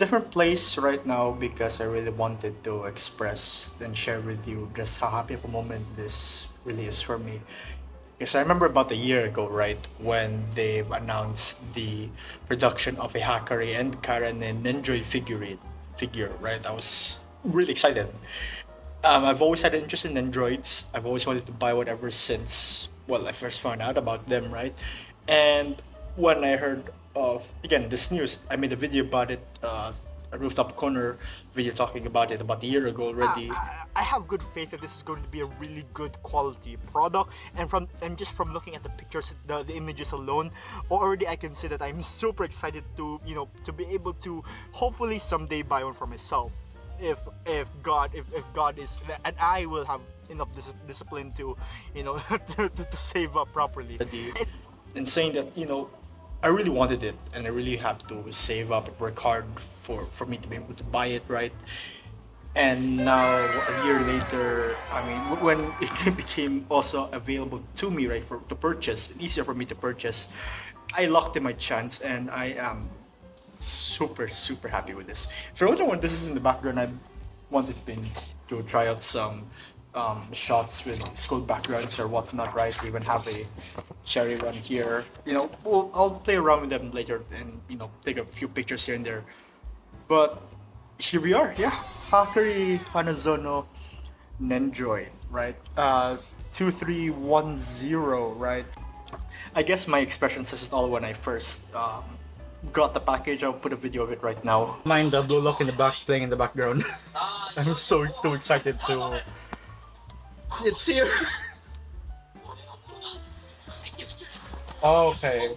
different place right now because I really wanted to express and share with you just how happy of a moment this really is for me. Because I remember about a year ago, right, when they've announced the production of a Hakari and Karen and Nendoroid figure, right? I was really excited. I've always had an interest in androids. I've always wanted to buy one ever since, well, I first found out about them, right? And when I heard of, again, this news, I made a video about it, a rooftop corner video talking about it about a year ago already. I have good faith that this is going to be a really good quality product, and just from looking at the pictures, the images alone, already I can say that I'm super excited to to be able to hopefully someday buy one for myself. If God is, and I will have enough discipline to to save up properly. And saying that, I really wanted it and I really have to save up and work hard for me to be able to buy it, right? And now a year later, I mean, when it became also available to me, right, to purchase, easier for me to purchase, I locked in my chance and I am super happy with this. For everyone, this is in the background. I wanted to try out some shots with skull backgrounds or whatnot, right? We even have a cherry one here. I'll play around with them later and take a few pictures here and there. But here we are, yeah. Hakari Hanazono Nendoroid, right? 2310, right? I guess my expression says it all when I first got the package. I'll put a video of it right now. Mind the blue lock in the back playing in the background. I'm so too excited to. It's here. Okay.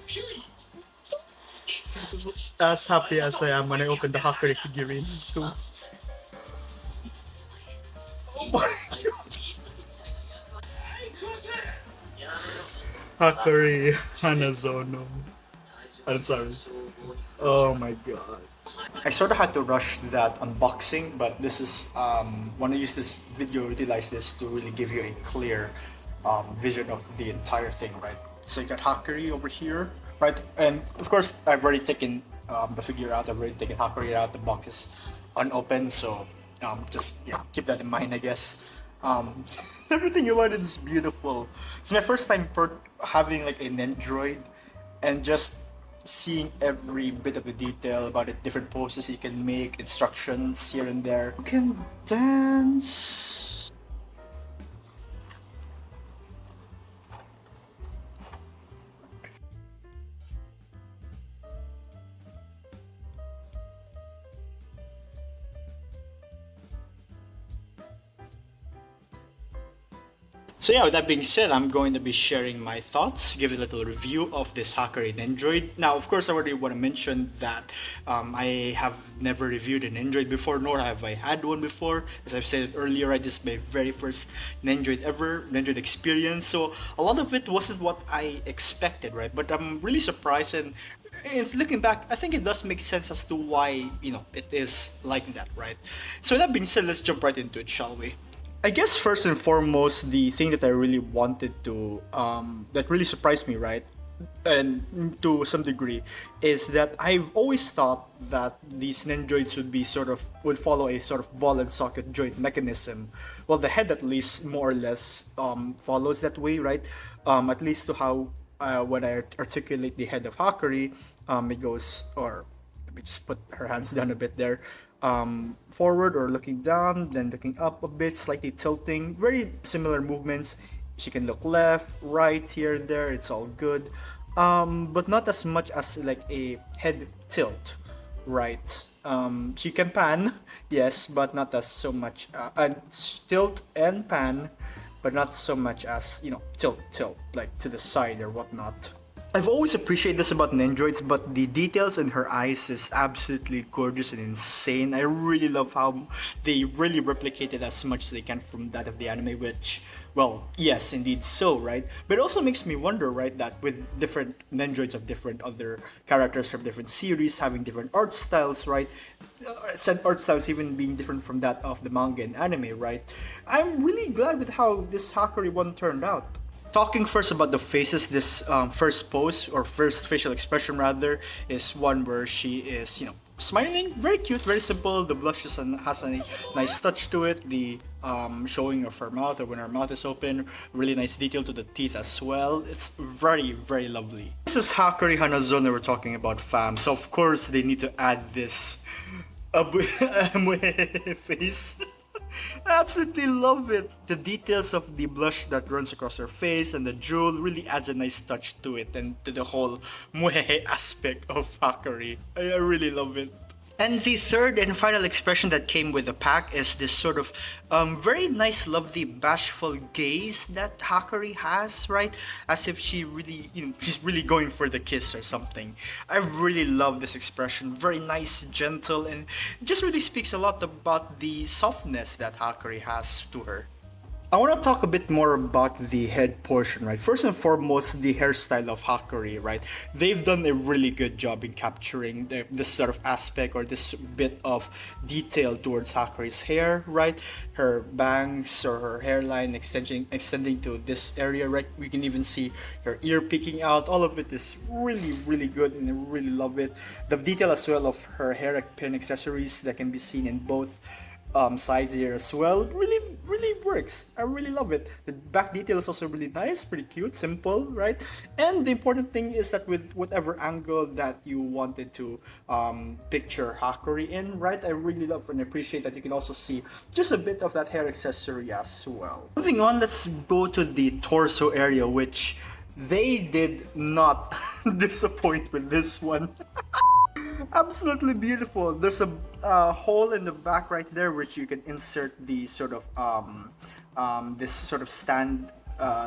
As happy as I am when I opened the Hakari figurine too. Hakari Hanazono. I'm sorry. Oh my god. I sort of had to rush that unboxing, but this is when I use this video, utilize this to really give you a clear vision of the entire thing, right? So you got Hakari over here, right? And of course, I've already taken the figure out. I've already taken Hakari out. The box is unopened, so just keep that in mind, I guess. Everything about it is beautiful. It's my first time having like an Nendoroid, and just seeing every bit of the detail about it, different poses you can make, instructions here and there. You can dance. So yeah, with that being said, I'm going to be sharing my thoughts, give a little review of this Hakari Nendoroid. Now, of course, I already want to mention that I have never reviewed an Nendoroid before, nor have I had one before. As I've said earlier, right, this is my very first Nendoroid experience. So a lot of it wasn't what I expected, right? But I'm really surprised, and looking back, I think it does make sense as to why, it is like that, right? So with that being said, let's jump right into it, shall we? I guess first and foremost, the thing that I really wanted to, that really surprised me, right, and to some degree, is that I've always thought that these Nendoroids would follow a sort of ball and socket joint mechanism. Well, the head at least more or less follows that way, right? At least to how when I articulate the head of Hakari, it goes, or let me just put her hands down a bit there. Forward or looking down, then looking up a bit, slightly tilting. Very similar movements. She can look left, right, here and there. It's all good, but not as much as like a head tilt, right? She can pan, yes, but not as so much. And tilt and pan, but not so much as tilt like to the side or whatnot. I've always appreciated this about Nendoroids, but the details in her eyes is absolutely gorgeous and insane. I really love how they really replicated as much as they can from that of the anime, which, well, yes, indeed so, right? But it also makes me wonder, right, that with different Nendoroids of different other characters from different series having different art styles, right? Said art styles even being different from that of the manga and anime, right? I'm really glad with how this Hakari one turned out. Talking first about the faces, this first pose, or first facial expression rather, is one where she is, smiling, very cute, very simple. The blush has a nice touch to it. The showing of her mouth, or when her mouth is open, really nice detail to the teeth as well. It's very, very lovely. This is Hakari Hanazono we're talking about, fam. So of course they need to add this face. I absolutely love it. The details of the blush that runs across her face and the jewel really adds a nice touch to it and to the whole muhehe aspect of Hakari. I really love it. And the third and final expression that came with the pack is this sort of very nice, lovely, bashful gaze that Hakari has, right? As if she really, she's really going for the kiss or something. I really love this expression. Very nice, gentle, and it just really speaks a lot about the softness that Hakari has to her. I want to talk a bit more about the head portion, right? First and foremost, the hairstyle of Hakari, right? They've done a really good job in capturing this sort of aspect or this bit of detail towards Hakari's hair, right? Her bangs or her hairline extending to this area, right? We can even see her ear peeking out. All of it is really, really good, and I really love it. The detail as well of her hair pin accessories that can be seen in both sides here as well really works. I really love it. The back detail is also really nice, pretty cute, simple, right? And the important thing is that with whatever angle that you wanted to picture Hakari in, right? I really love and appreciate that you can also see just a bit of that hair accessory as well. Moving on, let's go to the torso area, which they did not disappoint with this one. Absolutely beautiful. There's a hole in the back right there which you can insert the sort of this sort of stand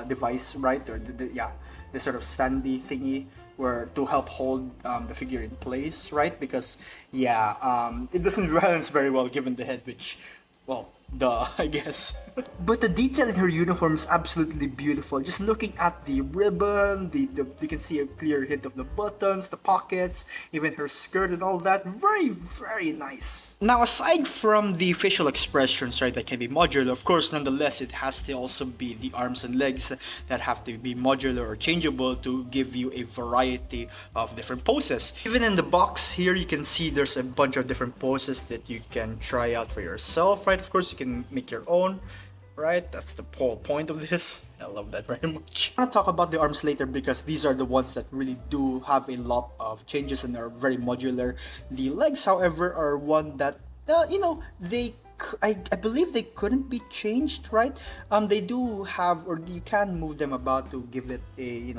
device, right? Or the sort of standy thingy where to help hold the figure in place, right? Because it doesn't balance very well given the head, which, well, duh, I guess. But the detail in her uniform is absolutely beautiful. Just looking at the ribbon, you can see a clear hint of the buttons, the pockets, even her skirt and all that. Very, very nice. Now, aside from the facial expressions, right, that can be modular, of course, nonetheless, it has to also be the arms and legs that have to be modular or changeable to give you a variety of different poses. Even in the box here, you can see there's a bunch of different poses that you can try out for yourself, right? Of course, you can make your own, right? That's the whole point of this. I love that very much. I'm gonna talk about the arms later because these are the ones that really do have a lot of changes and are very modular. The legs, however, are one that I believe they couldn't be changed, right? They do have, or you can move them about to give it a,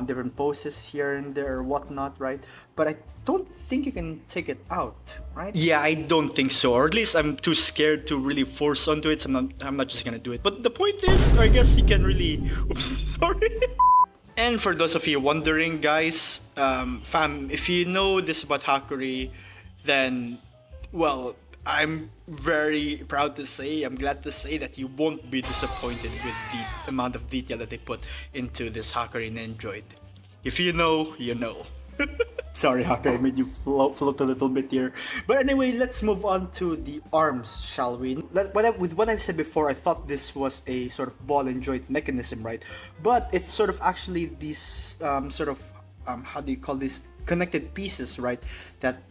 different poses here and there or whatnot, right? But I don't think you can take it out, right? Yeah, I don't think so, or at least I'm too scared to really force onto it, so I'm not just gonna do it. But the point is, I guess you can really, oops, sorry. And for those of you wondering, guys, fam, if you know this about Hakari, then, well, I'm very proud to say, I'm glad to say that you won't be disappointed with the amount of detail that they put into this Hakari Nendoroid. If you know, you know. Sorry, Hakari, I made you float a little bit here. But anyway, let's move on to the arms, shall we? With what I've said before, I thought this was a sort of ball and joint mechanism, right? But it's sort of actually these how do you call this? Connected pieces, right, that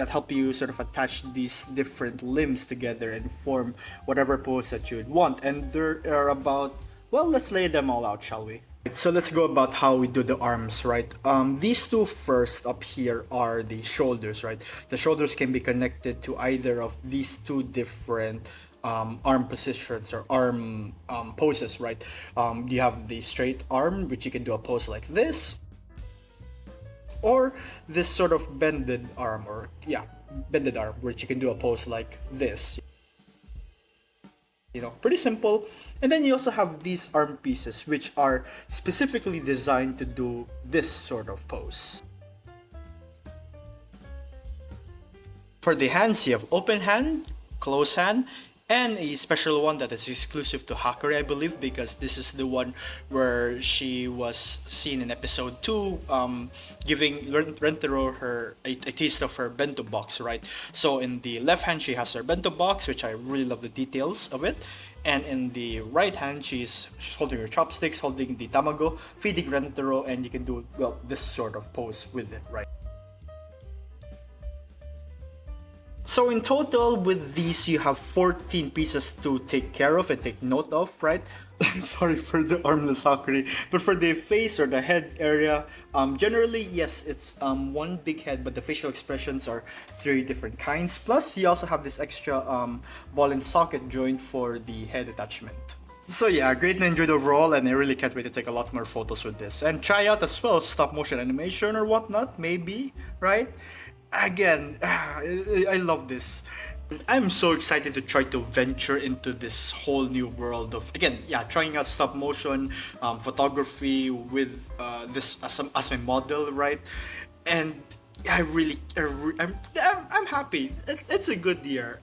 help you sort of attach these different limbs together and form whatever pose that you would want. And there are about, well, let's lay them all out, shall we? So let's go about how we do the arms, right? These two first up here are the shoulders, right? The shoulders can be connected to either of these two different arm positions or arm poses, right? You have the straight arm, which you can do a pose like this, or this sort of bended arm, bended arm, which you can do a pose like this. Pretty simple. And then you also have these arm pieces, which are specifically designed to do this sort of pose. For the hands, you have open hand, close hand, and a special one that is exclusive to Hakari, I believe, because this is the one where she was seen in episode 2, giving Rentaro a taste of her bento box, right? So in the left hand, she has her bento box, which I really love the details of it. And in the right hand, she's holding her chopsticks, holding the tamago, feeding Rentaro, and you can do, well, this sort of pose with it, right? So in total, with these, you have 14 pieces to take care of and take note of, right? I'm sorry for the armless Hakari, but for the face or the head area, generally, yes, it's one big head, but the facial expressions are three different kinds. Plus, you also have this extra ball and socket joint for the head attachment. So yeah, great and enjoyed overall, and I really can't wait to take a lot more photos with this and try out as well stop motion animation or whatnot, maybe, right? Again, I love this. I'm so excited to try to venture into this whole new world of, again, yeah, trying out stop motion photography with this as my model, right? And I'm happy. It's a good year.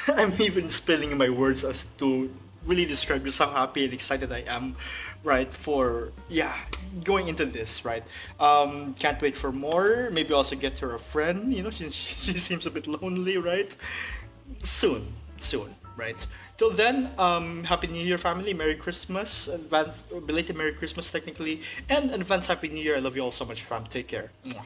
I'm even spilling my words as to really describe just how happy and excited I am, right? For yeah, going into this, right? Can't wait for more. Maybe also get her a friend. You know, she seems a bit lonely, right? Soon, right? Till then, Happy New Year, family. Merry Christmas, advance, belated Merry Christmas, technically, and advance Happy New Year. I love you all so much, fam. Take care. Mwah.